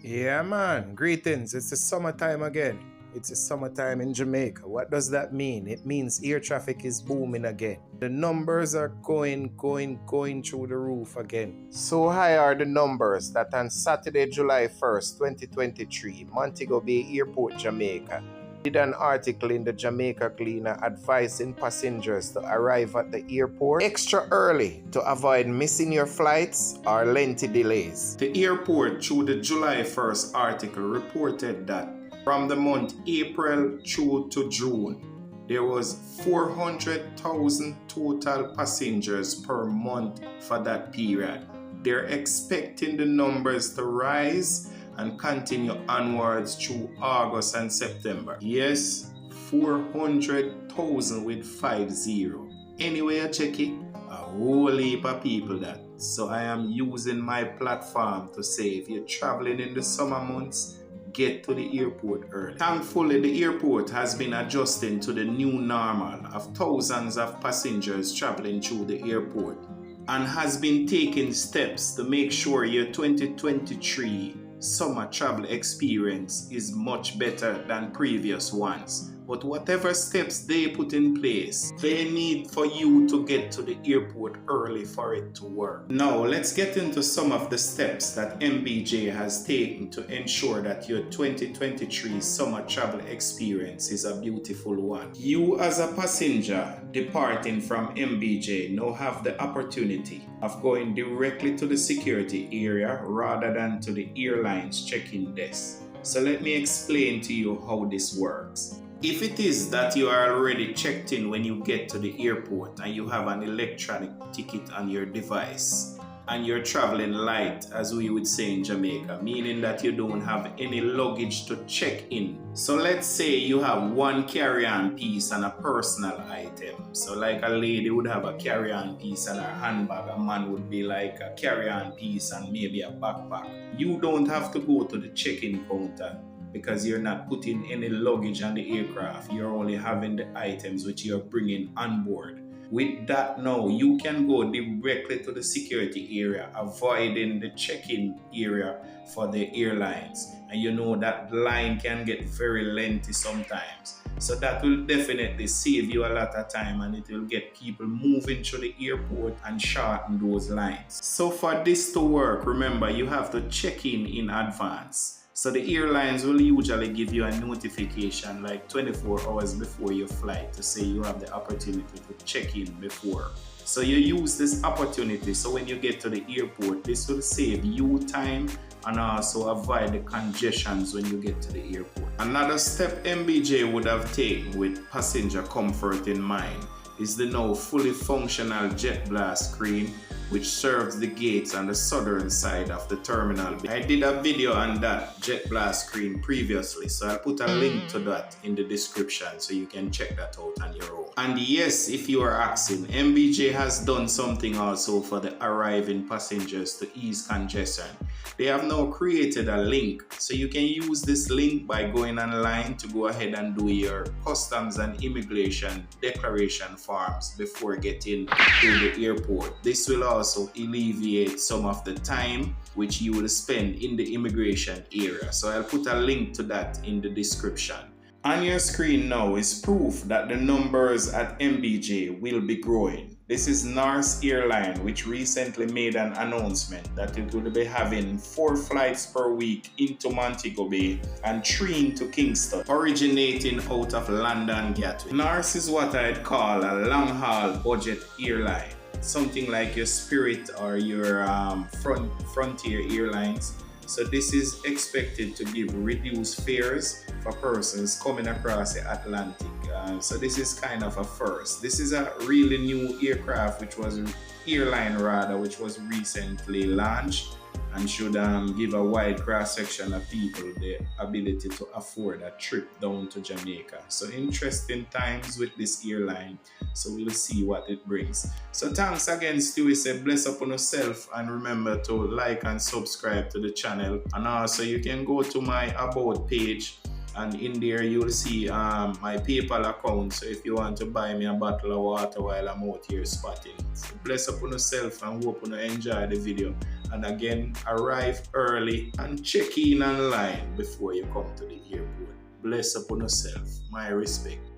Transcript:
Yeah, man. Greetings. It's the summertime again. It's the summertime in Jamaica. What does that mean? It means air traffic is booming again. The numbers are going through the roof again. So high are the numbers that on Saturday, July 1st, 2023, Montego Bay Airport, Jamaica, did an article in the Jamaica Cleaner advising passengers to arrive at the airport extra early to avoid missing your flights or lengthy delays. The airport, through the July 1st article, reported that from the month April through to June, there was 400,000 total passengers per month for that period. They're expecting the numbers to rise and continue onwards through August and September. Yes, 400,000 with 50. Anyway, I check it, a whole heap of people that. So I am using my platform to say if you're traveling in the summer months, get to the airport early. Thankfully, the airport has been adjusting to the new normal of thousands of passengers traveling through the airport and has been taking steps to make sure your 2023 summer travel experience is much better than previous ones. But whatever steps they put in place, they need for you to get to the airport early for it to work. Now, let's get into some of the steps that MBJ has taken to ensure that your 2023 summer travel experience is a beautiful one. You as a passenger departing from MBJ now have the opportunity of going directly to the security area rather than to the airlines check-in desk. So let me explain to you how this works. If it is that you are already checked in when you get to the airport and you have an electronic ticket on your device and you're traveling light, as we would say in Jamaica, meaning that you don't have any luggage to check in. So let's say you have one carry-on piece and a personal item. So like a lady would have a carry-on piece and her handbag, a man would be like a carry-on piece and maybe a backpack. You don't have to go to the check-in counter because you're not putting any luggage on the aircraft. You're only having the items which you're bringing on board. With that now, you can go directly to the security area, avoiding the check-in area for the airlines. And you know that line can get very lengthy sometimes. So that will definitely save you a lot of time and it will get people moving through the airport and shorten those lines. So for this to work, remember you have to check in advance. So the airlines will usually give you a notification like 24 hours before your flight to say you have the opportunity to check in before. So you use this opportunity so when you get to the airport, this will save you time and also avoid the congestions when you get to the airport. Another step MBJ would have taken with passenger comfort in mind is the now fully functional jet blast screen which serves the gates on the southern side of the terminal. I did a video on that jet blast screen previously, so I'll put a link to that in the description so you can check that out on your own. And yes, if you are asking, MBJ has done something also for the arriving passengers to ease congestion. They have now created a link, so you can use this link by going online to go ahead and do your customs and immigration declaration forms before getting to the airport. This will also alleviate some of the time which you will spend in the immigration area. So I'll put a link to that in the description. On your screen now is proof that the numbers at MBJ will be growing. This is Norse Airline, which recently made an announcement that it will be having 4 flights per week into Montego Bay and 3 into Kingston, originating out of London Gatwick. Norse is what I'd call a long-haul budget airline, something like your Spirit or your Frontier Airlines. So this is expected to give reduced fares for persons coming across the Atlantic. So this is kind of a first. This is a really new aircraft, which was recently launched and should give a wide cross-section of people the ability to afford a trip down to Jamaica. So interesting times with this airline. So we'll see what it brings. So thanks again, Stewie. Say bless upon yourself and remember to like and subscribe to the channel. And also you can go to my About page and in there you'll see my PayPal account. So if you want to buy me a bottle of water while I'm out here spotting. So bless upon yourself and hope you enjoy the video. And again, arrive early and check in online before you come to the airport. Bless upon yourself. My respect.